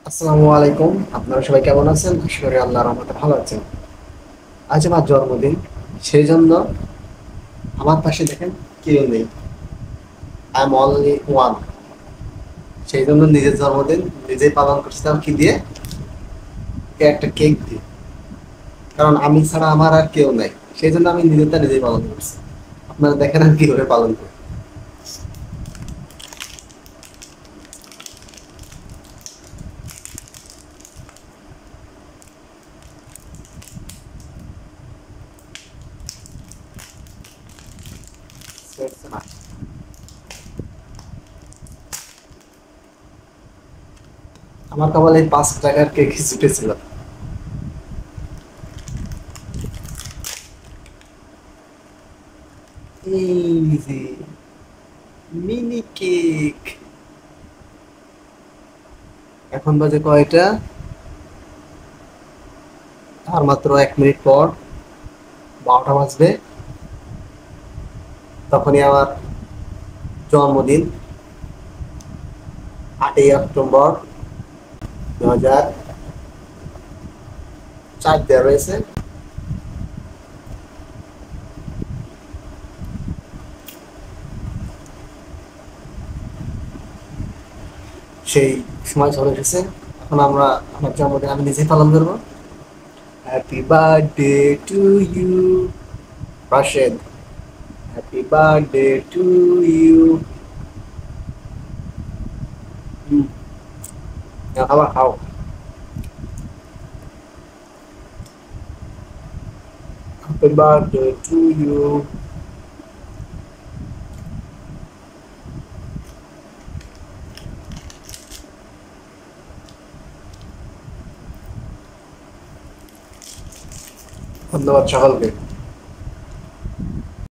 আসসালামু আলাইকুম। আপনারা সবাই কেমন আছেন? আশা করি আল্লাহর রহমতে ভালো আছেন। আজ আমার জন্মদিন, সেই জন্য আমার পাশে দেখেন কেউ নেই। I am only one. সেই জন্য নিজের জন্মদিন নিজেই পালন করছিলাম কি দিয়ে? একটা কেক দিয়ে। কারণ আমি ছাড়া আমার আর কেউ নাই, সেই জন্য আমি নিজেরটা নিজেই পালন করছি। আপনারা দেখেন আমি কিভাবে পালন করি। আমার কপালে 5 টাকার কেক জুটেছিল। এই যে মিনি কেক। এখন বাজে কয়টা? আর মাত্র 1 মিনিট পর 12টা বাজবে। তখনই আমার জন্মদিন, 8ই অক্টোবর 2004 দেওয়া রয়েছে। সেই সময় চলে এসেছে। এখন আমরা আমার জন্মদিন আমি নিজেই পালন করবো। Happy birthday to you Rashed, happy birthday to you. আবার খাও। Happy birthday to you. ধন্যবাদ সকলকে।